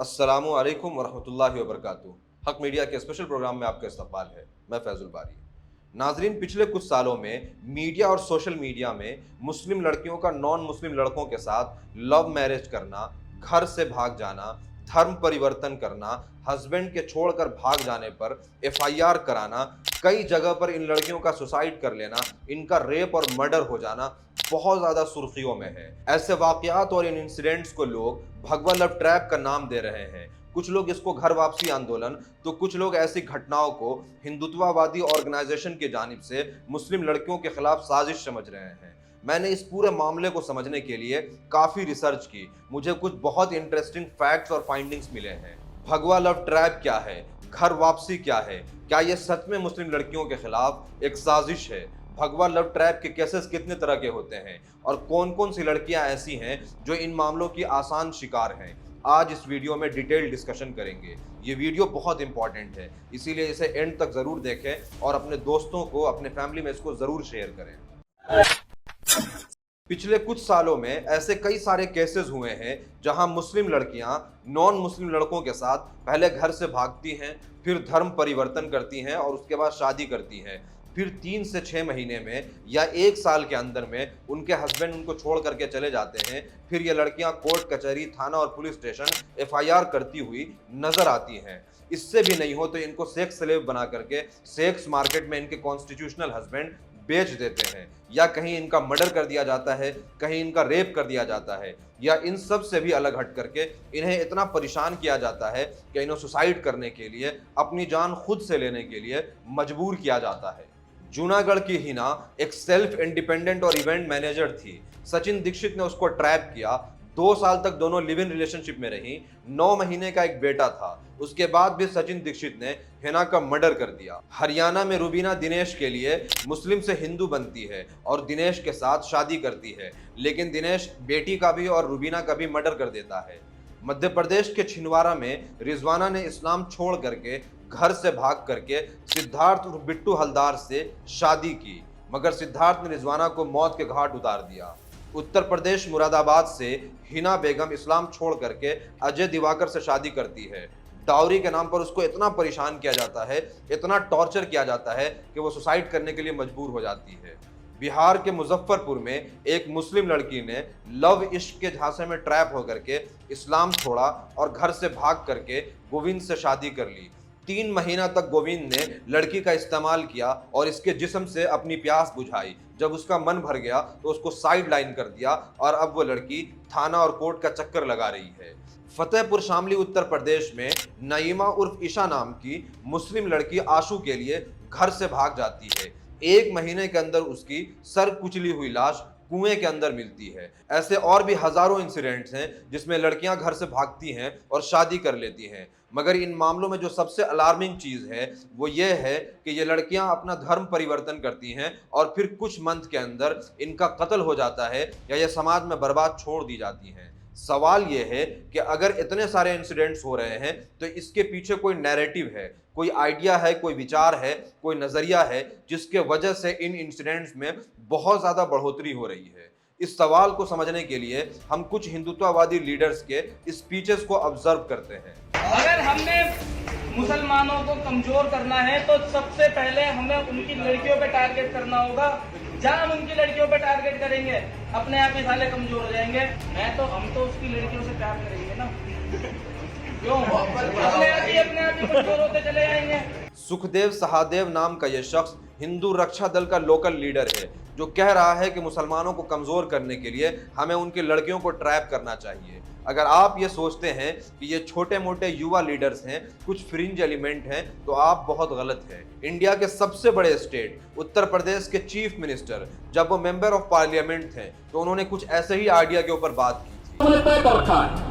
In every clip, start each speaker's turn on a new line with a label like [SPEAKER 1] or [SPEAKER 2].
[SPEAKER 1] अस्सलामु अलैकुम वरहमतुल्लाहि वबरकातुहू। हक मीडिया के स्पेशल प्रोग्राम में आपका इस्तकबाल है। मैं फैजुल बारी। नाजरीन, पिछले कुछ सालों में मीडिया और सोशल मीडिया में मुस्लिम लड़कियों का नॉन मुस्लिम लड़कों के साथ लव मैरिज करना, घर से भाग जाना, धर्म परिवर्तन करना, हस्बैंड के छोड़कर भाग जाने पर एफआईआर कराना, कई जगह पर इन लड़कियों का सुसाइड कर लेना, इनका रेप और मर्डर हो जाना बहुत ज्यादा सुर्खियों में है। ऐसे वाकयात और इन इंसिडेंट्स को लोग भगवा लव ट्रैप का नाम दे रहे हैं। कुछ लोग इसको घर वापसी आंदोलन, तो कुछ लोग ऐसी घटनाओं को हिंदुत्ववादी ऑर्गेनाइजेशन की जानिब से मुस्लिम लड़कियों के खिलाफ साजिश समझ रहे हैं। मैंने इस पूरे मामले को समझने के लिए काफी रिसर्च की। मुझे कुछ बहुत इंटरेस्टिंग फैक्ट्स और फाइंडिंग्स मिले हैं। भगवा लव ट्रैप क्या है, घर वापसी क्या है, क्या यह सच में मुस्लिम लड़कियों के खिलाफ एक साजिश है, भगवा लव ट्रैप के केसेस कितने तरह के होते हैं और कौन कौन सी लड़कियां ऐसी हैं जो इन मामलों की आसान शिकार हैं, आज इस वीडियो में डिटेल डिस्कशन करेंगे। ये वीडियो बहुत इंपॉर्टेंट है, इसीलिए इसे एंड तक जरूर देखें और अपने दोस्तों को, अपने फैमिली में इसको जरूर शेयर करें। पिछले कुछ सालों में ऐसे कई सारे केसेस हुए हैं जहां मुस्लिम लड़कियां नॉन मुस्लिम लड़कों के साथ पहले घर से भागती हैं, फिर धर्म परिवर्तन करती हैं और उसके बाद शादी करती हैं। फिर 3 से 6 महीने में या 1 साल के अंदर में उनके हस्बैंड उनको छोड़ करके चले जाते हैं। फिर ये लड़कियां कोर्ट कचहरी, थाना और पुलिस स्टेशन एफआईआर करती हुई नजर आती हैं। इससे भी नहीं हो तो इनको सेक्स स्लेव बना करके सेक्स मार्केट में इनके कॉन्स्टिट्यूशनल हस्बैंड बेच देते हैं, या कहीं इनका मर्डर कर दिया जाता है, कहीं इनका रेप कर दिया जाता है, या इन सब से भी अलग हट करके इन्हें इतना परेशान किया जाता है कि इन्हें सुसाइड करने के लिए, अपनी जान खुद से लेने के लिए मजबूर किया जाता है। जूनागढ़ की हिना एक सेल्फ इंडिपेंडेंट और इवेंट मैनेजर थी। सचिन दीक्षित ने उसको ट्रैप किया। 2 साल तक दोनों लिव इन रिलेशनशिप में रही। 9 महीने का एक बेटा था। उसके बाद भी सचिन दीक्षित ने हिना का मर्डर कर दिया। हरियाणा में रुबीना दिनेश के लिए मुस्लिम से हिंदू बनती है और दिनेश के साथ शादी करती है, लेकिन दिनेश बेटी का भी और रुबीना का भी मर्डर कर देता है। मध्य प्रदेश के छिंदवाड़ा में रिजवाना ने इस्लाम छोड़ करके, घर से भाग करके सिद्धार्थ और बिट्टू हलदार से शादी की, मगर सिद्धार्थ ने रिजवाना को मौत के घाट उतार दिया। उत्तर प्रदेश मुरादाबाद से हिना बेगम इस्लाम छोड़ करके अजय दिवाकर से शादी करती है। डाउरी के नाम पर उसको इतना परेशान किया जाता है, इतना टॉर्चर किया जाता है कि वो सुसाइड करने के लिए मजबूर हो जाती है। बिहार के मुजफ्फरपुर में एक मुस्लिम लड़की ने लव इश्क के झांसे में ट्रैप होकर के इस्लाम छोड़ा और घर से भाग करके गोविंद से शादी कर ली। 3 महीना तक गोविंद ने लड़की का इस्तेमाल किया और इसके जिस्म से अपनी प्यास बुझाई। जब उसका मन भर गया तो उसको साइड लाइन कर दिया और अब वो लड़की थाना और कोर्ट का चक्कर लगा रही है। फतेहपुर शामली उत्तर प्रदेश में नईमा उर्फ ईशा नाम की मुस्लिम लड़की आशू के लिए घर से भाग जाती है। 1 महीने के अंदर उसकी सर कुचली हुई लाश कुएं के अंदर मिलती है। ऐसे और भी हजारों इंसिडेंट्स हैं जिसमें लड़कियां घर से भागती हैं और शादी कर लेती हैं, मगर इन मामलों में जो सबसे अलार्मिंग चीज है वो ये है कि ये लड़कियां अपना धर्म परिवर्तन करती हैं और फिर कुछ मंथ के अंदर इनका कत्ल हो जाता है या ये समाज में बर्बाद छोड़ दी जाती हैं। सवाल ये है कि अगर इतने सारे इंसिडेंट्स हो रहे हैं तो इसके पीछे कोई नैरेटिव है, कोई आइडिया है, कोई विचार है, कोई नजरिया है जिसके वजह से इन इंसिडेंट्स में बहुत ज्यादा बढ़ोतरी हो रही है। इस सवाल को समझने के लिए हम कुछ हिंदुत्ववादी लीडर्स के स्पीचेस को ऑब्जर्व करते हैं।
[SPEAKER 2] अगर हमने मुसलमानों को कमजोर करना है तो सबसे पहले हमें उनकी लड़कियों पे टारगेट करना होगा। जहां हम उनकी लड़कियों पे टारगेट करेंगे अपने आप ही साले कमजोर हो जाएंगे। हम तो उसकी लड़कियों से प्यार करेंगे ना, क्यों? अपने आप ही कमजोर होते चले जाएंगे।
[SPEAKER 1] सुखदेव सहादेव नाम का यह शख्स हिंदू रक्षा दल का लोकल लीडर है जो कह रहा है कि मुसलमानों को कमजोर करने के लिए हमें उनकी लड़कियों को ट्रैप करना चाहिए। अगर आप ये सोचते हैं कि ये छोटे मोटे युवा लीडर्स हैं, कुछ फ्रिंज एलिमेंट हैं, तो आप बहुत गलत हैं। इंडिया के सबसे बड़े स्टेट उत्तर प्रदेश के चीफ मिनिस्टर जब वो मेंबर ऑफ पार्लियामेंट थे तो उन्होंने कुछ ऐसे ही आइडिया के ऊपर बात की थी।
[SPEAKER 3] उन्होंने तय कर रखा है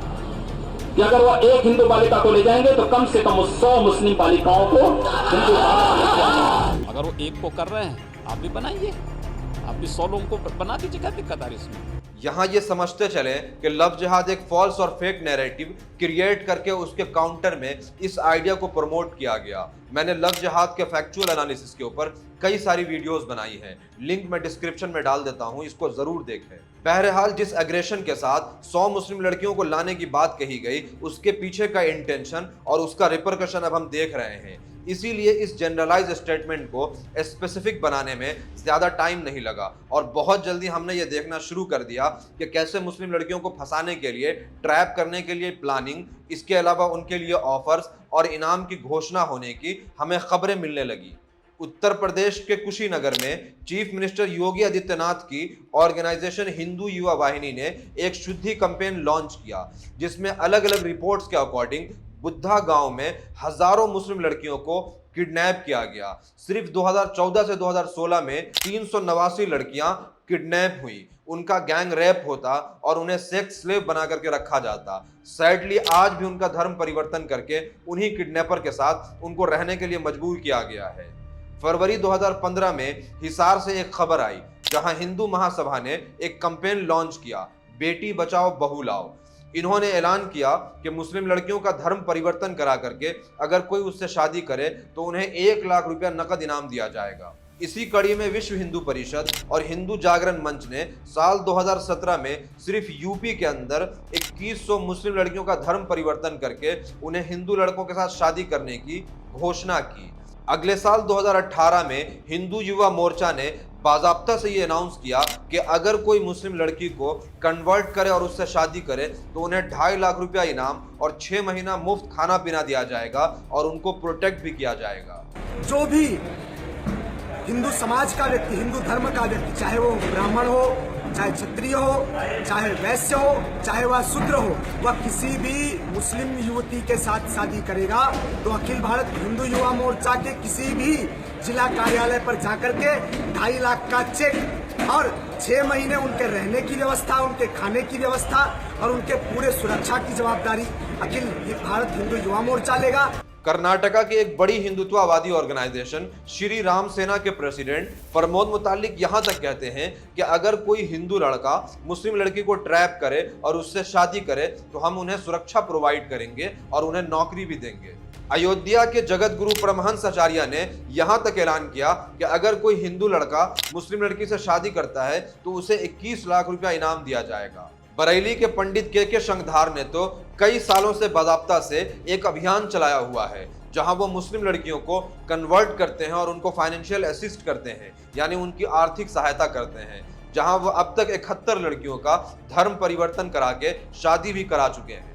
[SPEAKER 3] कि अगर वो एक हिंदू बालिका को ले जाएंगे तो कम से कम 100 मुस्लिम बालिकाओं को हिंदू।
[SPEAKER 4] अगर वो एक को कर रहे हैं आप भी बनाइए, आप भी 100 लोगों को बना दीजिए, क्या दिक्कत आ रही है इसमें?
[SPEAKER 1] यहाँ ये समझते चले कि लव जिहाद एक फॉल्स और फेक नैरेटिव क्रिएट करके उसके काउंटर में इस आइडिया को प्रमोट किया गया। मैंने लव जिहाद के फैक्चुअल एनालिसिस के ऊपर कई सारी वीडियोस बनाई हैं, लिंक मैं डिस्क्रिप्शन में डाल देता हूं, इसको जरूर देखें। बहरहाल जिस एग्रेशन के साथ 100 मुस्लिम लड़कियों को लाने की बात कही गई, उसके पीछे का इंटेंशन और उसका रिपरकशन अब हम देख रहे हैं। इसीलिए इस जनरलाइज स्टेटमेंट को स्पेसिफिक बनाने में ज़्यादा टाइम नहीं लगा और बहुत जल्दी हमने ये देखना शुरू कर दिया कि कैसे मुस्लिम लड़कियों को फंसाने के लिए, ट्रैप करने के लिए प्लानिंग, इसके अलावा उनके लिए ऑफर्स और इनाम की घोषणा होने की हमें खबरें मिलने लगी। उत्तर प्रदेश के कुशीनगर में चीफ मिनिस्टर योगी आदित्यनाथ की ऑर्गेनाइजेशन हिंदू युवा वाहिनी ने एक शुद्धि कैंपेन लॉन्च किया, जिसमें अलग अलग रिपोर्ट्स के अकॉर्डिंग बुद्धा गांव में हजारों मुस्लिम लड़कियों को किडनैप किया गया। सिर्फ 2014 से 2016 में 389 लड़कियां किडनैप हुई, उनका गैंग रेप होता और उन्हें सेक्स स्लेव बना करके रखा जाता। सैडली आज भी उनका धर्म परिवर्तन करके उन्हीं किडनैपर के साथ उनको रहने के लिए मजबूर किया गया है। फरवरी 2015 में हिसार से एक खबर आई, जहां हिंदू महासभा ने एक कैंपेन लॉन्च किया, बेटी बचाओ बहू लाओ। इन्होंने ऐलान किया कि मुस्लिम लड़कियों का धर्म परिवर्तन करा करके अगर कोई उससे शादी करे तो उन्हें 1 लाख रुपया नकद इनाम दिया जाएगा। इसी कड़ी में विश्व हिंदू परिषद और हिंदू जागरण मंच ने साल 2017 में सिर्फ यूपी के अंदर 2100 मुस्लिम लड़कियों का धर्म परिवर्तन करके उन्हें हिंदू लड़कों के साथ शादी करने की घोषणा की। अगले साल 2018 में हिंदू युवा मोर्चा ने बाज़ाब्ता से ये अनाउंस किया कि अगर कोई मुस्लिम लड़की को कन्वर्ट करे और उससे शादी करे तो उन्हें 2.5 लाख रुपया इनाम और 6 महीना मुफ्त खाना पीना दिया जाएगा और उनको प्रोटेक्ट भी किया जाएगा।
[SPEAKER 5] जो भी हिंदू समाज का व्यक्ति, हिंदू धर्म का व्यक्ति, चाहे वो ब्राह्मण हो, चाहे क्षत्रिय हो, चाहे वैश्य हो, चाहे वह शूद्र हो, वह किसी भी मुस्लिम युवती के साथ शादी करेगा तो अखिल भारत हिंदू युवा मोर्चा के किसी भी जिला कार्यालय पर जाकर के 2.5 लाख का चेक और 6 महीने उनके रहने की व्यवस्था, उनके खाने की व्यवस्था और उनके पूरे सुरक्षा की जवाबदारी अखिल भारत हिंदू युवा मोर्चा लेगा।
[SPEAKER 1] कर्नाटका की एक बड़ी हिंदुत्ववादी ऑर्गेनाइजेशन श्री राम सेना के प्रेसिडेंट प्रमोद मुतालिक यहां तक कहते हैं कि अगर कोई हिंदू लड़का मुस्लिम लड़की को ट्रैप करे और उससे शादी करे तो हम उन्हें सुरक्षा प्रोवाइड करेंगे और उन्हें नौकरी भी देंगे। अयोध्या के जगत गुरु परमहंस आचार्य ने यहां तक ऐलान किया कि अगर कोई हिंदू लड़का मुस्लिम लड़की से शादी करता है तो उसे 21 लाख रुपया इनाम दिया जाएगा। बरेली के पंडित के शंखधार ने तो कई सालों से बाज़ाब्ता से एक अभियान चलाया हुआ है, जहां वो मुस्लिम लड़कियों को कन्वर्ट करते हैं और उनको फाइनेंशियल असिस्ट करते हैं, यानी उनकी आर्थिक सहायता करते हैं, जहां वो अब तक 71 लड़कियों का धर्म परिवर्तन करा के शादी भी करा चुके हैं।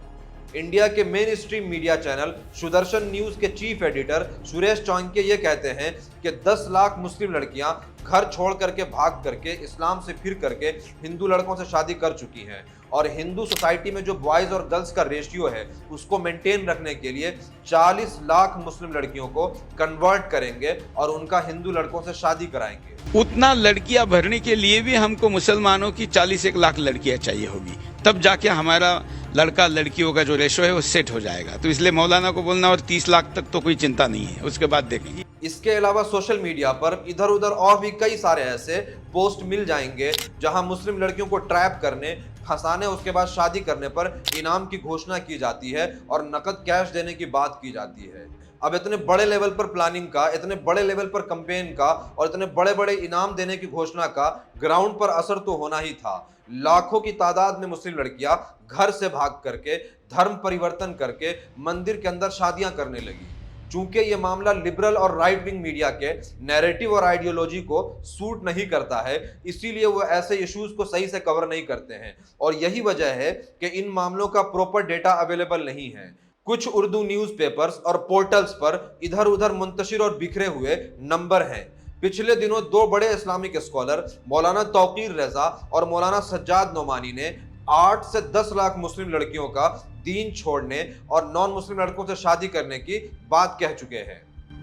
[SPEAKER 1] इंडिया के main stream media channel Sudarshan news के चीफ एडिटर सुरेश चौंके ये कहते हैं कि 10 लाख मुस्लिम लड़कियां घर छोड़ करके, भाग करके, इस्लाम से फिर करके हिंदू लड़कों से शादी कर चुकी हैं और हिंदू सोसाइटी में जो बॉयज और गर्ल्स का रेशियो है उसको मेंटेन रखने के लिए 40 लाख मुस्लिम लड़कियों को कन्वर्ट करेंगे और उनका हिंदू लड़कों से शादी कराएंगे।
[SPEAKER 6] उतना लड़कियां भरने के लिए भी हमको मुसलमानों की 40-1 लाख लड़कियां चाहिए होगी, तब जाके हमारा लड़का लड़कियों का जो रेशो है वो सेट हो जाएगा। तो इसलिए मौलाना को बोलना और 30 लाख तक तो कोई चिंता नहीं है, उसके बाद देखेंगे।
[SPEAKER 1] इसके अलावा सोशल मीडिया पर इधर उधर और भी कई सारे ऐसे पोस्ट मिल जाएंगे जहां मुस्लिम लड़कियों को ट्रैप करने, फंसाने, उसके बाद शादी करने पर इनाम की घोषणा की जाती है और नकद कैश देने की बात की जाती है। अब इतने बड़े लेवल पर प्लानिंग का, इतने बड़े लेवल पर कैंपेन का और इतने बड़े बड़े इनाम देने की घोषणा का ग्राउंड पर असर तो होना ही था। लाखों की तादाद में मुस्लिम लड़कियां घर से भाग करके, धर्म परिवर्तन करके मंदिर के अंदर शादियां करने लगी। चूंकि ये मामला लिबरल और राइट विंग मीडिया के नैरेटिव और आइडियोलॉजी को सूट नहीं करता है, इसीलिए वो ऐसे इश्यूज को सही से कवर नहीं करते हैं और यही वजह है कि इन मामलों का प्रॉपर डेटा अवेलेबल नहीं है। कुछ उर्दू न्यूज़पेपर्स और पोर्टल्स पर इधर उधर मुंतशिर और बिखरे हुए नंबर हैं। पिछले दिनों 2 बड़े इस्लामिक स्कॉलर मौलाना तौकीर रजा और मौलाना सज्जाद नोमानी ने 8 से 10 लाख मुस्लिम लड़कियों का दीन छोड़ने और नॉन मुस्लिम लड़कों से शादी करने की बात कह चुके हैं।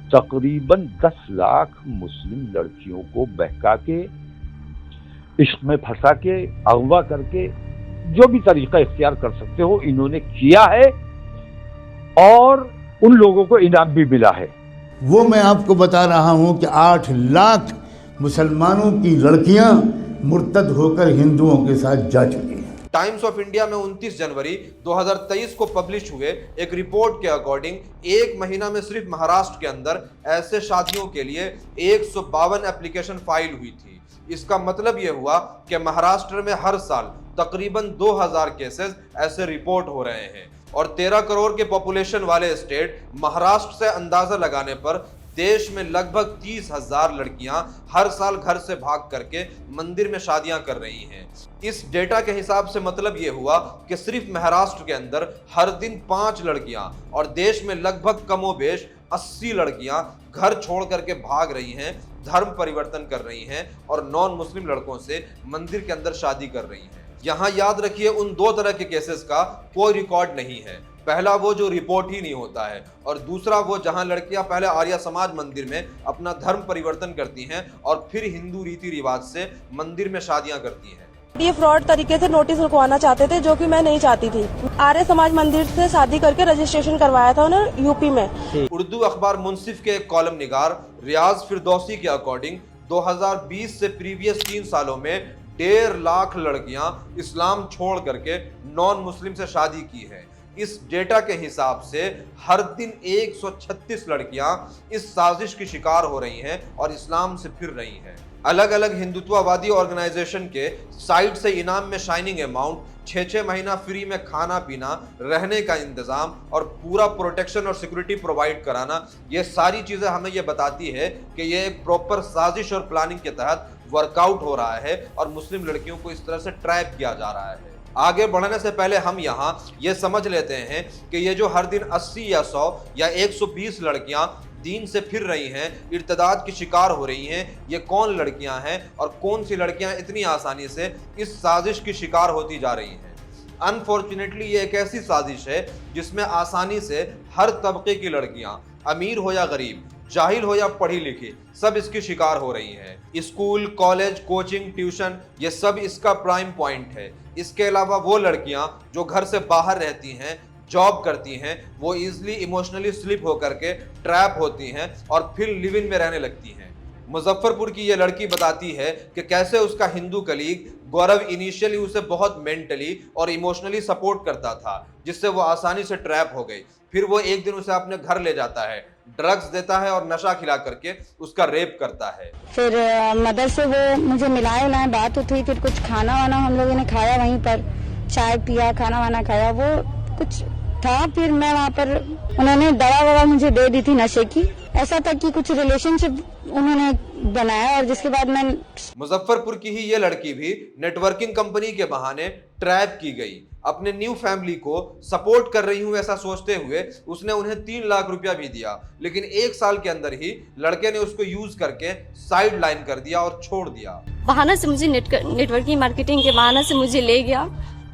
[SPEAKER 7] तकरीबन 10 लाख मुस्लिम लड़कियों को बहका के, इश्क में फंसा के, अगवा करके, जो भी तरीका इख्तियार कर सकते हो इन्होंने किया है और उन लोगों को इनाम भी मिला है।
[SPEAKER 8] वो मैं आपको बता रहा हूं कि 8 लाख मुसलमानों की लड़कियां मुर्तद होकर हिंदुओं के साथ जा चुकी हैं।
[SPEAKER 1] टाइम्स ऑफ इंडिया में 29 जनवरी 2023 को पब्लिश हुए एक रिपोर्ट के अकॉर्डिंग एक महीना में सिर्फ महाराष्ट्र के अंदर ऐसे शादियों के लिए 152 एप्लीकेशन फाइल हुई थी। इसका मतलब यह हुआ कि महाराष्ट्र में हर साल तकरीबन 2000 केसेस ऐसे रिपोर्ट हो रहे हैं और 13 करोड़ के पॉपुलेशन वाले स्टेट महाराष्ट्र से अंदाजा लगाने पर देश में लगभग 30,000 लड़कियां हर साल घर से भाग करके मंदिर में शादियां कर रही हैं। इस डेटा के हिसाब से मतलब ये हुआ कि सिर्फ महाराष्ट्र के अंदर हर दिन 5 लड़कियां और देश में लगभग कमोबेश 80 लड़कियां घर छोड़ करके भाग रही हैं, धर्म परिवर्तन कर रही हैं और नॉन मुस्लिम लड़कों से मंदिर के अंदर शादी कर रही हैं। यहाँ याद रखिए, उन 2 तरह के केसेस का कोई रिकॉर्ड नहीं है। पहला वो जो रिपोर्ट ही नहीं होता है और दूसरा वो जहां लड़कियां पहले आर्य समाज मंदिर में अपना धर्म परिवर्तन करती हैं और फिर हिंदू रीति रिवाज से मंदिर में शादियां करती हैं।
[SPEAKER 9] ये फ्रॉड तरीके से नोटिस रुकवाना चाहते थे, जो कि मैं नहीं चाहती थी। आर्य समाज मंदिर से शादी करके रजिस्ट्रेशन करवाया था उन्होंने यूपी में।
[SPEAKER 1] उर्दू अखबार मुंसिफ के एक कॉलम निगार रियाज फिरदौसी के अकॉर्डिंग 2020 से प्रीवियस 3 सालों में 1.5 लाख लड़कियां इस्लाम छोड़ करके नॉन मुस्लिम से शादी की है। इस डेटा के हिसाब से हर दिन 136 लड़कियां इस साजिश की शिकार हो रही हैं और इस्लाम से फिर रही हैं। अलग अलग हिंदुत्ववादी ऑर्गेनाइजेशन के साइट से इनाम में शाइनिंग अमाउंट, 6 महीना फ्री में खाना पीना, रहने का इंतजाम और पूरा प्रोटेक्शन और सिक्योरिटी प्रोवाइड कराना, ये सारी चीजें हमें ये बताती है कि ये एक प्रॉपर साजिश और प्लानिंग के तहत वर्कआउट हो रहा है और मुस्लिम लड़कियों को इस तरह से ट्रैप किया जा रहा है। आगे बढ़ने से पहले हम यहाँ ये समझ लेते हैं कि ये जो हर दिन 80 या 100 या 120 लड़कियां दीन से फिर रही हैं, इर्तिदाद की शिकार हो रही हैं, ये कौन लड़कियां हैं और कौन सी लड़कियां इतनी आसानी से इस साजिश की शिकार होती जा रही हैं। अनफॉर्चुनेटली ये एक ऐसी साजिश है जिसमें आसानी से हर तबके की लड़कियां, अमीर हो या गरीब, जाहिल हो या पढ़ी लिखी, सब इसकी शिकार हो रही हैं। स्कूल, कॉलेज, कोचिंग, ट्यूशन, ये सब इसका प्राइम पॉइंट है। इसके अलावा वो लड़कियां जो घर से बाहर रहती हैं, जॉब करती हैं, वो इजीली इमोशनली स्लिप होकर के ट्रैप होती हैं और फिर लिव इन में रहने लगती हैं। मुजफ्फरपुर की ये लड़की बताती है कि कैसे उसका हिंदू कलीग गौरव इनिशियली उसे बहुत मेंटली और इमोशनली सपोर्ट करता था, जिससे वो आसानी से ट्रैप हो गई। फिर वो एक दिन उसे अपने घर ले जाता है, ड्रग्स देता है और नशा खिला करके उसका रेप करता है।
[SPEAKER 10] फिर मदर से वो मुझे मिलाए बात हुई, फिर कुछ खाना वाना हम लोगों ने खाया, वहीं पर चाय पिया, खाना वाना खाया, वो कुछ था। फिर मैं वहाँ पर उन्होंने दवा ववा मुझे दे दी थी नशे की। ऐसा था कि कुछ रिलेशनशिप उन्होंने बनाया और जिसके बाद मैं
[SPEAKER 1] मुजफ्फरपुर की ही ये लड़की भी नेटवर्किंग कंपनी के बहाने ट्रैप की गई। अपने न्यू फैमिली को सपोर्ट कर रही हूँ ऐसा सोचते हुए उसने उन्हें 3 लाख रुपया भी दिया, लेकिन 1 साल के अंदर ही लड़के ने उसको यूज करके साइड लाइन कर दिया और छोड़ दिया।
[SPEAKER 11] बहाना से मुझे नेटवर्किंग मार्केटिंग के बहाना से मुझे ले गया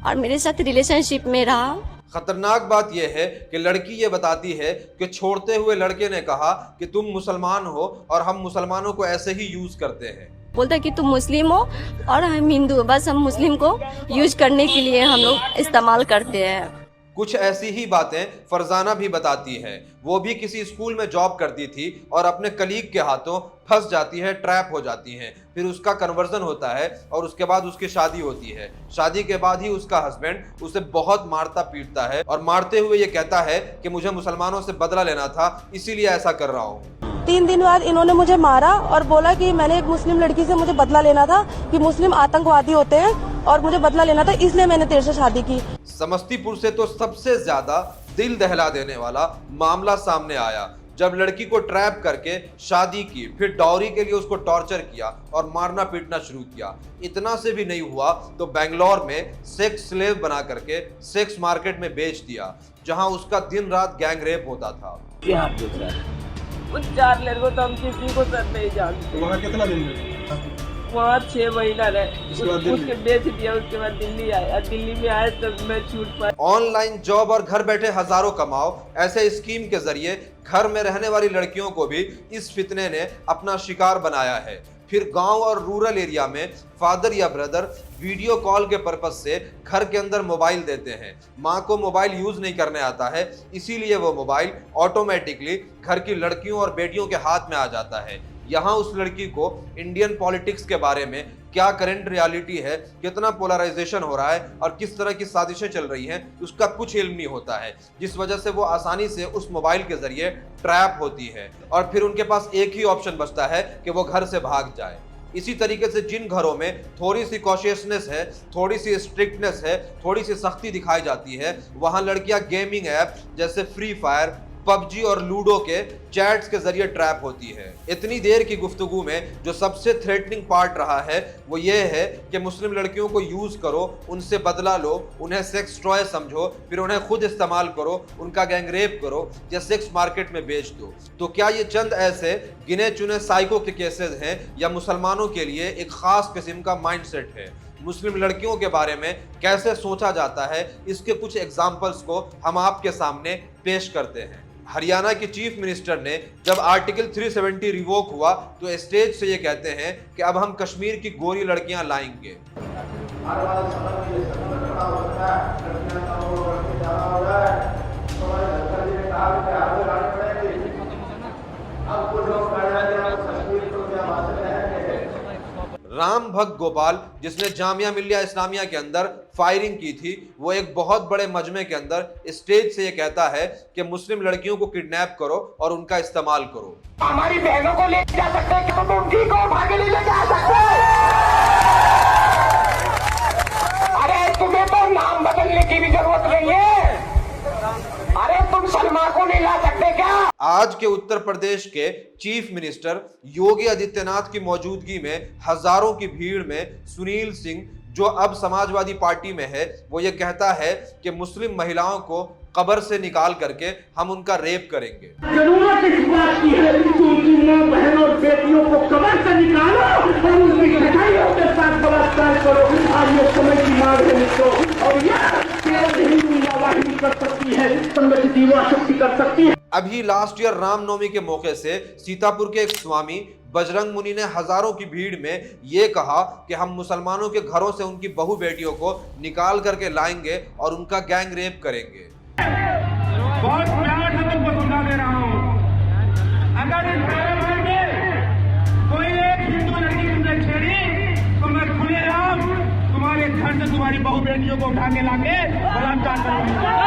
[SPEAKER 11] और मेरे साथ रिलेशनशिप में रहा।
[SPEAKER 1] खतरनाक बात यह है कि लड़की ये बताती है कि छोड़ते हुए लड़के ने कहा कि तुम मुसलमान हो और हम मुसलमानों को ऐसे ही यूज करते हैं।
[SPEAKER 11] बोलता कि तुम मुस्लिम हो और हम हिंदू, बस हम मुस्लिम को यूज करने के लिए हम लोग इस्तेमाल करते हैं।
[SPEAKER 1] कुछ ऐसी ही बातें फरजाना भी बताती है। वो भी किसी स्कूल में जॉब करती थी और अपने कलीग के हाथों फंस जाती है, ट्रैप हो जाती है। फिर उसका कन्वर्जन होता है और उसके बाद उसकी शादी होती है। शादी के बाद ही उसका हस्बैंड उसे बहुत मारता पीटता है और मारते हुए ये कहता है कि मुझे मुसलमानों से बदला लेना था, इसीलिए ऐसा कर रहा हूँ।
[SPEAKER 9] 3 दिन बाद इन्होंने मुझे मारा और बोला कि मैंने एक मुस्लिम लड़की से मुझे बदला लेना था, कि मुस्लिम आतंकवादी होते हैं और मुझे बदला लेना था, इसलिए मैंने तेरे से शादी की।
[SPEAKER 1] समस्तीपुर से तो सबसे ज्यादा दिल दहला देने वाला मामला सामने आया जब लड़की को ट्रैप करके शादी की, फिर डॉरी के लिए उसको टॉर्चर किया और मारना पीटना शुरू किया। इतना से भी नहीं हुआ तो बेंगलोर में सेक्स स्लेव बना करके सेक्स मार्केट में बेच दिया, जहां उसका दिन रात गैंग रेप होता था।
[SPEAKER 2] क्या पूछ रहा है? उस 4 लड़कों तो हम किसी को सर नहीं जानते।
[SPEAKER 12] वहाँ कितना दिन रहे?
[SPEAKER 2] वहाँ 6 महीना रहे, उसके बेच दिया। उसके बाद दिल्ली आया, दिल्ली में आए तब मैं छूट पाया।
[SPEAKER 1] ऑनलाइन जॉब और घर बैठे हजारों कमाओ, ऐसे स्कीम के जरिए घर में रहने वाली लड़कियों को भी इस फितने ने अपना शिकार बनाया है। फिर गांव और रूरल एरिया में फादर या ब्रदर वीडियो कॉल के पर्पज से घर के अंदर मोबाइल देते हैं। माँ को मोबाइल यूज नहीं करने आता है, इसीलिए वो मोबाइल ऑटोमेटिकली घर की लड़कियों और बेटियों के हाथ में आ जाता है। यहाँ उस लड़की को इंडियन पॉलिटिक्स के बारे में क्या करंट रियलिटी है, कितना पोलराइजेशन हो रहा है और किस तरह की साजिशें चल रही हैं, उसका कुछ इल्म नहीं होता है, जिस वजह से वो आसानी से उस मोबाइल के जरिए ट्रैप होती है और फिर उनके पास एक ही ऑप्शन बचता है कि वो घर से भाग जाए। इसी तरीके से जिन घरों में थोड़ी सी कॉशियसनेस है, थोड़ी सी स्ट्रिक्टनेस है, थोड़ी सी सख्ती दिखाई जाती है, वहां लड़कियां गेमिंग ऐप जैसे फ्री फायर, पबजी और लूडो के चैट्स के जरिए ट्रैप होती है। इतनी देर की गुफ्तगू में जो सबसे थ्रेटनिंग पार्ट रहा है वो ये है कि मुस्लिम लड़कियों को यूज करो, उनसे बदला लो, उन्हें सेक्स टॉय समझो, फिर उन्हें खुद इस्तेमाल करो, उनका गैंग रेप करो या सेक्स मार्केट में बेच दो। तो क्या ये चंद ऐसे गिने चुने साइको के केसेस हैं या मुसलमानों के लिए एक खास किस्म का माइंडसेट है? मुस्लिम लड़कियों के बारे में कैसे सोचा जाता है, इसके कुछ एग्जाम्पल्स को हम आपके सामने पेश करते हैं। हरियाणा के चीफ मिनिस्टर ने जब आर्टिकल 370 रिवोक हुआ तो स्टेज से ये कहते हैं कि अब हम कश्मीर की गोरी लड़कियां लाएंगे। राम भक्त गोपाल, जिसने जामिया मिल्लिया इस्लामिया के अंदर फायरिंग की थी, वो एक बहुत बड़े मजमे के अंदर स्टेज से ये कहता है कि मुस्लिम लड़कियों को किडनैप करो और उनका इस्तेमाल करो।
[SPEAKER 3] हमारी बहनों को ले जा सकते हैं, तुम उनकी को उठा के ले जा सकते हैं। अरे तुम्हें तो नाम बदलने की भी जरूरत नहीं है। अरे तुम सलमा को नहीं ला सकते क्या?
[SPEAKER 1] आज के उत्तर प्रदेश के चीफ मिनिस्टर योगी आदित्यनाथ की मौजूदगी में हजारों की भीड़ में सुनील सिंह, जो अब समाजवादी पार्टी में है, वो ये कहता है कि मुस्लिम महिलाओं को कब्र से निकाल करके हम उनका रेप करेंगे।
[SPEAKER 3] जरूरत इस बात की है कि उनकी मां, बहनों और बेटियों को कब्र से निकालो और उनकी कटाइयों के साथ बलात्कार करो। आज ये समय की मांग है मित्रों, और यह केवल हिंदू वाहिनी कर सकती है, संगठित युवा शक्ति कर सकती है।
[SPEAKER 1] अभी लास्ट ईयर रामनवमी के मौके से सीतापुर के एक स्वामी बजरंग मुनि ने हजारों की भीड़ में ये कहा कि हम मुसलमानों के घरों से उनकी बहू बेटियों को निकाल करके लाएंगे और उनका गैंग रेप करेंगे।
[SPEAKER 3] बहुत प्यार से तुमको सुना दे रहा हूँ, अगर इस घर में कोई एक हिंदू लड़की तुमने छेड़ी तो मैं खुलेआम तुम्हारे घर से तुम्हारी बहू बेटियों को उठा के लाके बलात्कार करूंगा।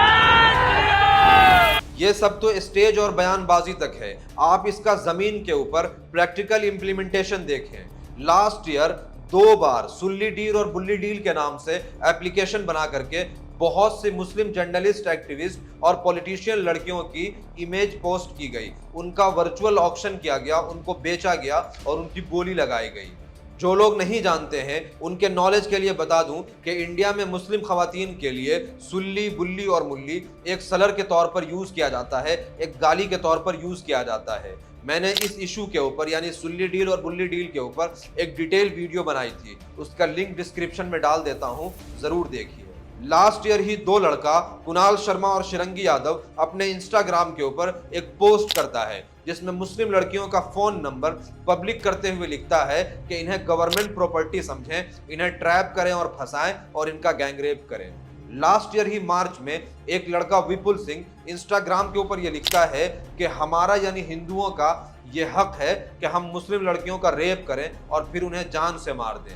[SPEAKER 1] ये सब तो स्टेज और बयानबाजी तक है, आप इसका जमीन के ऊपर प्रैक्टिकल इंप्लीमेंटेशन देखें। लास्ट ईयर 2 बार सुल्ली डील और बुल्ली डील के नाम से एप्लीकेशन बना करके बहुत से मुस्लिम जर्नलिस्ट, एक्टिविस्ट और पॉलिटिशियन लड़कियों की इमेज पोस्ट की गई, उनका वर्चुअल ऑक्शन किया गया, उनको बेचा गया और उनकी बोली लगाई गई। जो लोग नहीं जानते हैं उनके नॉलेज के लिए बता दूं कि इंडिया में मुस्लिम खवातीन के लिए सुल्ली, बुल्ली और मुल्ली एक सलर के तौर पर यूज किया जाता है, एक गाली के तौर पर यूज किया जाता है। मैंने इस इशू के ऊपर यानी सुल्ली डील और बुल्ली डील के ऊपर एक डिटेल वीडियो बनाई थी, उसका लिंक डिस्क्रिप्शन में डाल देता हूं, जरूर देखिए। लास्ट ईयर ही 2 लड़का कुणाल शर्मा और शिरंगी यादव अपने इंस्टाग्राम के ऊपर एक पोस्ट करता है जिसमें मुस्लिम लड़कियों का फोन नंबर पब्लिक करते हुए लिखता है कि इन्हें गवर्नमेंट प्रॉपर्टी समझें, इन्हें ट्रैप करें और फंसाएं और इनका गैंगरेप करें। लास्ट ईयर ही मार्च में एक लड़का विपुल सिंह इंस्टाग्राम के ऊपर ये लिखता है कि हमारा यानी हिंदुओं का ये हक है कि हम मुस्लिम लड़कियों का रेप करें और फिर उन्हें जान से मार दें।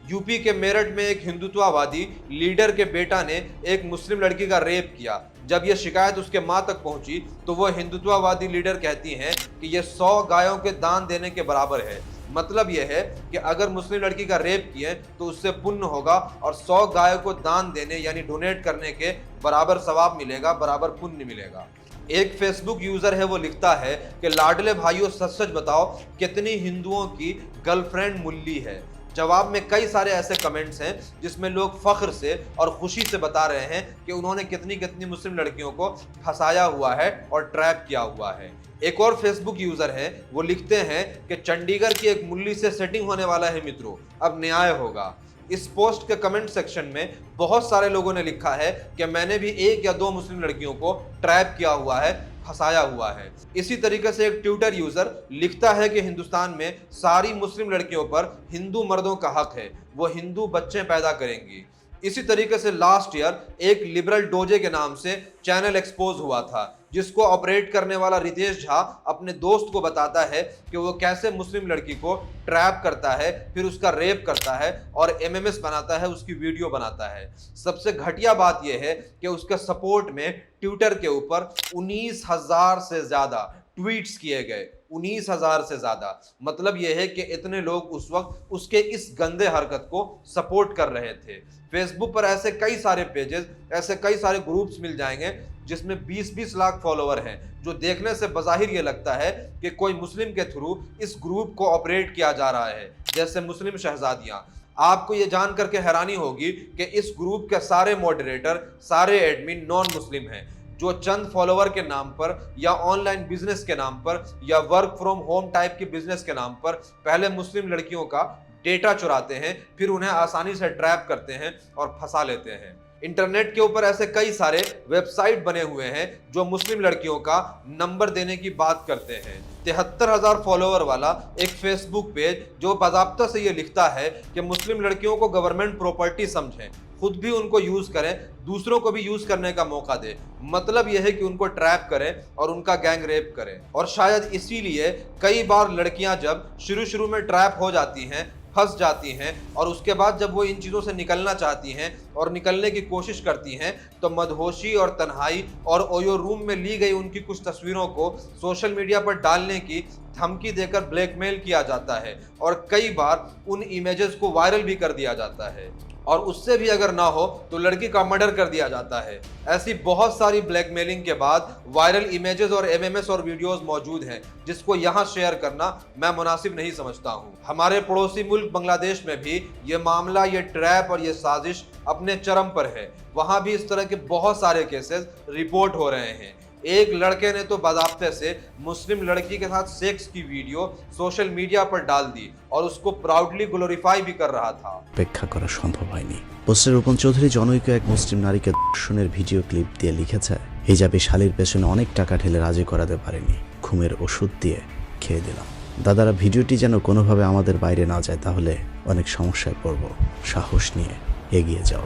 [SPEAKER 1] यूपी के मेरठ में एक हिंदुत्ववादी लीडर के बेटा ने एक मुस्लिम लड़की का रेप किया। जब यह शिकायत उसके मां तक पहुंची तो वह हिंदुत्ववादी लीडर कहती हैं कि यह 100 गायों के दान देने के बराबर है। मतलब यह है कि अगर मुस्लिम लड़की का रेप किए तो उससे पुण्य होगा और 100 गायों को दान देने यानी डोनेट करने के बराबर सवाब मिलेगा, बराबर पुण्य मिलेगा। एक फेसबुक यूजर है, वो लिखता है कि लाडले भाइयों सच सच बताओ कितनी हिंदुओं की गर्लफ्रेंड मुल्ली है। जवाब में कई सारे ऐसे कमेंट्स हैं जिसमें लोग फख्र से और खुशी से बता रहे हैं कि उन्होंने कितनी कितनी मुस्लिम लड़कियों को फंसाया हुआ है और ट्रैप किया हुआ है। एक और फेसबुक यूजर है, वो लिखते हैं कि चंडीगढ़ की एक मुल्ली से सेटिंग होने वाला है मित्रों, अब न्याय होगा। इस पोस्ट के कमेंट सेक्शन में बहुत सारे लोगों ने लिखा है कि मैंने भी 1 या 2 मुस्लिम लड़कियों को ट्रैप किया हुआ है, फंसाया हुआ है। इसी तरीके से एक ट्विटर यूजर लिखता है कि हिंदुस्तान में सारी मुस्लिम लड़कियों पर हिंदू मर्दों का हक है, वो हिंदू बच्चे पैदा करेंगी। इसी तरीके से लास्ट ईयर एक लिबरल डोजे के नाम से चैनल एक्सपोज हुआ था, जिसको ऑपरेट करने वाला रितेश झा अपने दोस्त को बताता है कि वो कैसे मुस्लिम लड़की को ट्रैप करता है, फिर उसका रेप करता है और एमएमएस बनाता है, उसकी वीडियो बनाता है। सबसे घटिया बात यह है कि उसके सपोर्ट में ट्विटर के ऊपर 19,000 से ज्यादा ट्वीट्स किए गए, 19,000 से ज्यादा। मतलब यह है कि इतने लोग उस वक्त उसके इस गंदे हरकत को सपोर्ट कर रहे थे। फेसबुक पर ऐसे कई सारे पेजेस, ऐसे कई सारे ग्रुप्स मिल जाएंगे जिसमें 20-20 लाख फॉलोवर हैं, जो देखने से बज़ाहिर ये लगता है कि कोई मुस्लिम के थ्रू इस ग्रुप को ऑपरेट किया जा रहा है, जैसे मुस्लिम शहजादियां। आपको ये जान करके हैरानी होगी कि इस ग्रुप के सारे मॉडरेटर, सारे एडमिन नॉन मुस्लिम हैं, जो चंद फॉलोवर के नाम पर या ऑनलाइन बिजनेस के नाम पर या वर्क फ्रॉम होम टाइप के बिजनेस के नाम पर पहले मुस्लिम लड़कियों का डेटा चुराते हैं, फिर उन्हें आसानी से ट्रैप करते हैं और फंसा लेते हैं। इंटरनेट के ऊपर ऐसे कई सारे वेबसाइट बने हुए हैं जो मुस्लिम लड़कियों का नंबर देने की बात करते हैं। 73,000 फॉलोवर वाला एक फेसबुक पेज जो बाज़ाब्ता से ये लिखता है कि मुस्लिम लड़कियों को गवर्नमेंट प्रॉपर्टी समझें, खुद भी उनको यूज करें, दूसरों को भी यूज करने का मौका दे। मतलब यह है कि उनको ट्रैप करें और उनका गैंग रेप करें। और शायद इसीलिए कई बार लड़कियां जब शुरू में ट्रैप हो जाती हैं, फंस जाती हैं, और उसके बाद जब वो इन चीज़ों से निकलना चाहती हैं और निकलने की कोशिश करती हैं, तो मदहोशी और तन्हाई और ओयो रूम में ली गई उनकी कुछ तस्वीरों को सोशल मीडिया पर डालने की धमकी देकर ब्लैकमेल किया जाता है और कई बार उन इमेजेस को वायरल भी कर दिया जाता है, और उससे भी अगर ना हो तो लड़की का मर्डर कर दिया जाता है। ऐसी बहुत सारी ब्लैकमेलिंग के बाद वायरल इमेजेस और एमएमएस और वीडियोस मौजूद हैं, जिसको यहाँ शेयर करना मैं मुनासिब नहीं समझता हूँ। हमारे पड़ोसी मुल्क बांग्लादेश में भी ये मामला, ये ट्रैप और ये साजिश अपने चरम पर है। वहाँ भी इस तरह के बहुत सारे केसेस रिपोर्ट हो रहे हैं। एक लड़के ने तो बाज़ाब्ते से मुस्लिम लड़की के साथ सेक्स की वीडियो सोशल मीडिया पर डाल दी और उसको प्राउडली ग्लोरीफाई भी कर रहा था।
[SPEAKER 12] অপেক্ষা করা সম্ভব হয়নি। পোস্টের রূপন চৌধুরী জনৈক এক মুসলিম নারীকে ধর্ষণের ভিডিও ক্লিপ দিয়ে লিখেছে, হিজাবি শালীর পেছনে অনেক টাকা ঢেলে রাজি করাতে পারেনি, ঘুমের ওষুধ দিয়ে খেয়ে দিলাম। দাদারা ভিডিওটি যেন কোনোভাবে আমাদের বাইরে না যায়, তাহলে অনেক সমস্যায় পড়ব। সাহস নিয়ে এগিয়ে যাও।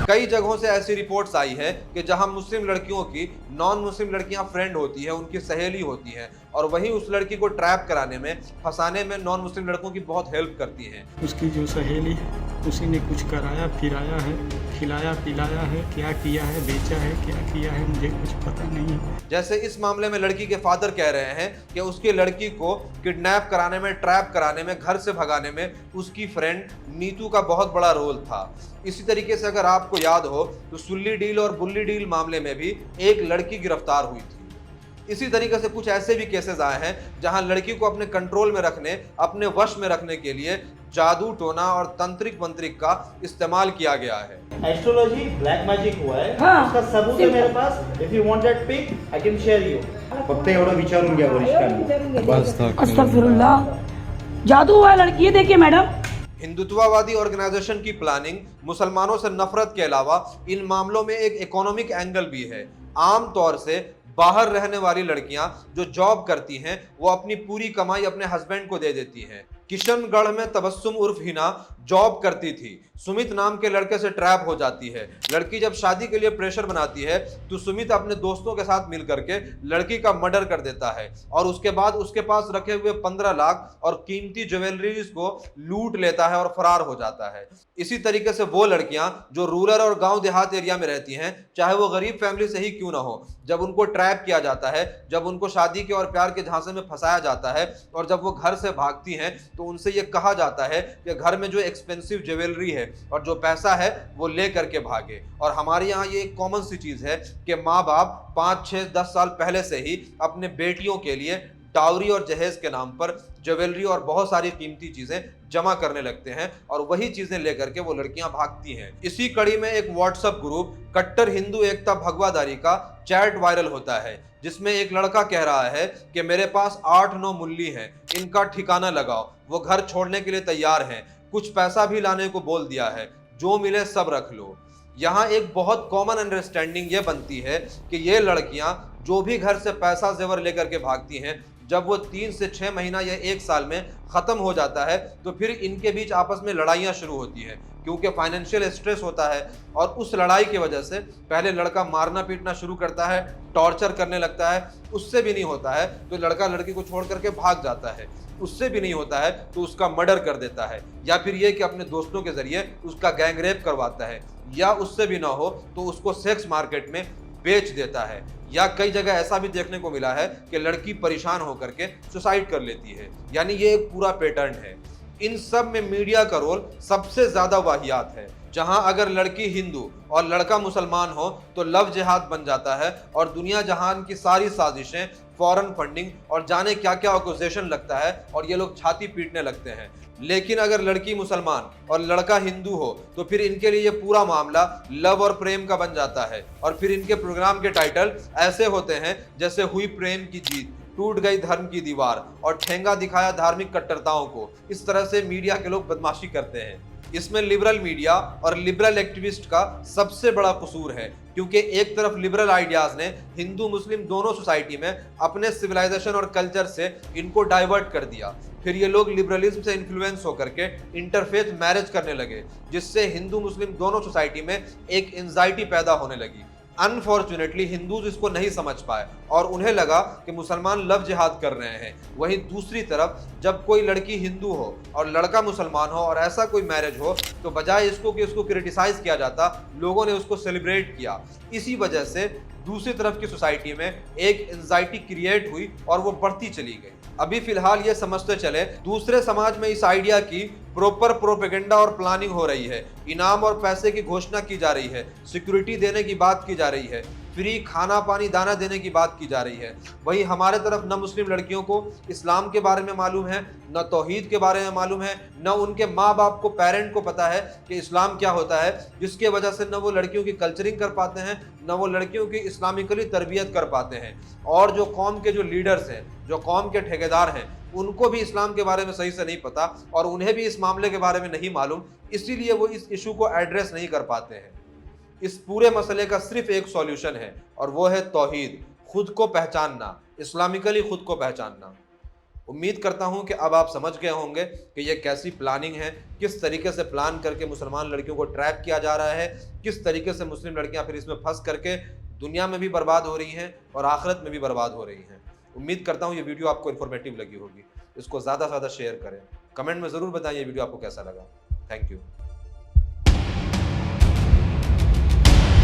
[SPEAKER 1] कई जगहों से ऐसी रिपोर्ट्स आई है कि जहां मुस्लिम लड़कियों की नॉन मुस्लिम लड़कियां फ्रेंड होती है, उनकी सहेली होती हैं, और वहीं उस लड़की को ट्रैप कराने में, फंसाने में नॉन मुस्लिम लड़कों की बहुत हेल्प करती हैं।
[SPEAKER 13] उसकी जो सहेली है उसी ने कुछ कराया फिराया है, खिलाया पिलाया है, क्या किया है, बेचा है, क्या किया है, मुझे कुछ पता नहीं है।
[SPEAKER 1] जैसे इस मामले में लड़की के फादर कह रहे हैं कि उसकी लड़की को किडनैप कराने में, ट्रैप कराने में, घर से भगाने में उसकी फ्रेंड नीतू का बहुत बड़ा रोल था। इसी तरीके से अगर आपको याद हो तो सुल्ली डील और बुल्ली डील मामले में भी एक लड़की गिरफ्तार हुई थी। इसी तरीके से कुछ ऐसे भी केसेस आए हैं जहां लड़की को अपने कंट्रोल में रखने, अपने वश में रखने के लिए जादू टोना और तंत्रिक मंत्रिक का इस्तेमाल किया गया है।
[SPEAKER 2] एस्ट्रोलॉजी ब्लैक मैजिक हुआ है, हाँ, उसका सबूत है मेरे पास। If you want that pic I can share you.
[SPEAKER 3] फक्त एवढं विचारून घ्या वरिष्ठांनी।
[SPEAKER 13] अस्तगफिरुल्लाह, जादू हुआ लड़की है, देखिए मैडम।
[SPEAKER 1] हिंदुत्ववादी ऑर्गेनाइजेशन की प्लानिंग, मुसलमानों से नफरत के अलावा इन मामलों में एक इकोनॉमिक एंगल भी है। आम तौर से बाहर रहने वाली लड़कियां जो जॉब करती हैं, वो अपनी पूरी कमाई अपने हस्बैंड को दे देती हैं। किशनगढ़ में तबस्सुम उर्फ हिना जॉब करती थी, सुमित नाम के लड़के से ट्रैप हो जाती है। लड़की जब शादी के लिए प्रेशर बनाती है तो सुमित अपने दोस्तों के साथ मिल करके लड़की का मर्डर कर देता है और उसके बाद उसके पास रखे हुए 15 लाख और कीमती ज्वेलरीज को लूट लेता है और फरार हो जाता है। इसी तरीके से वो लड़कियां जो रूरल और गांव देहात एरिया में रहती हैं, चाहे वो गरीब फैमिली से ही क्यों ना हो, जब उनको ट्रैप किया जाता है, जब उनको शादी के और प्यार के झांसे में फंसाया जाता है और जब वो घर से भागती हैं, तो उनसे ये कहा जाता है कि घर में जो एक्सपेंसिव ज्वेलरी है और जो पैसा है वो ले करके भागे। और हमारे यहाँ ये एक कॉमन सी चीज़ है कि माँ बाप 5, 6, 10 साल पहले से ही अपने बेटियों के लिए डाउरी और जहेज के नाम पर ज्वेलरी और बहुत सारी कीमती चीज़ें जमा करने लगते हैं और वही चीज़ें लेकर के वो लड़कियां भागती हैं। इसी कड़ी में एक व्हाट्सएप ग्रुप कट्टर हिंदू एकता भगवादारी का चैट वायरल होता है, जिसमें एक लड़का कह रहा है कि मेरे पास 8-9 मुल्ली हैं, इनका ठिकाना लगाओ। वो घर छोड़ने के लिए तैयार हैं, कुछ पैसा भी लाने को बोल दिया है, जो मिले सब रख लो। यहाँ एक बहुत कॉमन अंडरस्टैंडिंग ये बनती है कि ये लड़कियाँ जो भी घर से पैसा जेवर लेकर के भागती हैं, जब वो 3 से 6 महीना या 1 साल में ख़त्म हो जाता है तो फिर इनके बीच आपस में लड़ाइयाँ शुरू होती हैं। क्योंकि फाइनेंशियल स्ट्रेस होता है और उस लड़ाई की वजह से पहले लड़का मारना पीटना शुरू करता है, टॉर्चर करने लगता है। उससे भी नहीं होता है तो लड़का लड़की को छोड़ करके भाग जाता है। उससे भी नहीं होता है तो उसका मर्डर कर देता है, या फिर ये कि अपने दोस्तों के जरिए उसका गैंग रेप करवाता है, या उससे भी ना हो तो उसको सेक्स मार्केट में बेच देता है। या कई जगह ऐसा भी देखने को मिला है कि लड़की परेशान होकर के सुसाइड कर लेती है। यानी ये एक पूरा पैटर्न है। इन सब में मीडिया का रोल सबसे ज्यादा वाहियात है। जहां अगर लड़की हिंदू और लड़का मुसलमान हो तो लव जिहाद बन जाता है और दुनिया जहान की सारी साजिशें, फॉरेन फंडिंग और जाने क्या क्या ऑक्यूजेशन लगता है और ये लोग छाती पीटने लगते हैं। लेकिन अगर लड़की मुसलमान और लड़का हिंदू हो तो फिर इनके लिए ये पूरा मामला लव और प्रेम का बन जाता है और फिर इनके प्रोग्राम के टाइटल ऐसे होते हैं जैसे हुई प्रेम की जीत, टूट गई धर्म की दीवार और ठेंगा दिखाया धार्मिक कट्टरताओं को। इस तरह से मीडिया के लोग बदमाशी करते हैं। इसमें लिबरल मीडिया और लिबरल एक्टिविस्ट का सबसे बड़ा कसूर है, क्योंकि एक तरफ लिबरल आइडियाज ने हिंदू मुस्लिम दोनों सोसाइटी में अपने सिविलाइजेशन और कल्चर से इनको डाइवर्ट कर दिया। फिर ये लोग लिबरलिज्म से इन्फ्लुएंस होकर के इंटरफेथ मैरिज करने लगे, जिससे हिंदू मुस्लिम दोनों सोसाइटी में एक एंजाइटी पैदा होने लगी। अनफॉर्चुनेटली हिंदूज इसको नहीं समझ पाए और उन्हें लगा कि मुसलमान लव जिहाद कर रहे हैं। वहीं दूसरी तरफ जब कोई लड़की हिंदू हो और लड़का मुसलमान हो और ऐसा कोई मैरिज हो तो बजाय इसको कि उसको क्रिटिसाइज किया जाता, लोगों ने उसको सेलिब्रेट किया। इसी वजह से दूसरी तरफ की सोसाइटी में एक एंजाइटी क्रिएट हुई और वो बढ़ती चली गई। अभी फिलहाल ये समझते चले दूसरे समाज में इस आइडिया की प्रॉपर प्रोपेगेंडा और प्लानिंग हो रही है। इनाम और पैसे की घोषणा की जा रही है, सिक्योरिटी देने की बात की जा रही है, फ्री खाना पानी दाना देने की बात की जा रही है। वहीं हमारे तरफ न मुस्लिम लड़कियों को इस्लाम के बारे में मालूम है, न तौहीद के बारे में मालूम है, न उनके माँ बाप को, पेरेंट को पता है कि इस्लाम क्या होता है, जिसके वजह से न वो लड़कियों की कल्चरिंग कर पाते हैं, न वो लड़कियों की इस्लामिकली तरबियत कर पाते हैं। और जो कौम के जो लीडर्स हैं, जो कौम के ठेकेदार हैं, उनको भी इस्लाम के बारे में सही से नहीं पता और उन्हें भी इस मामले के बारे में नहीं मालूम, इसीलिए वो इस इशू को एड्रेस नहीं कर पाते हैं। इस पूरे मसले का सिर्फ एक सॉल्यूशन है और वो है तौहीद, खुद को पहचानना, इस्लामिकली खुद को पहचानना। उम्मीद करता हूं कि अब आप समझ गए होंगे कि ये कैसी प्लानिंग है, किस तरीके से प्लान करके मुसलमान लड़कियों को ट्रैप किया जा रहा है, किस तरीके से मुस्लिम लड़कियां फिर इसमें फंस करके दुनिया में भी बर्बाद हो रही हैं और आखिरत में भी बर्बाद हो रही हैं। उम्मीद करता हूँ ये वीडियो आपको इन्फॉर्मेटिव लगी होगी। इसको ज़्यादा से ज़्यादा शेयर करें, कमेंट में ज़रूर बताएं ये वीडियो आपको कैसा लगा। Thank you.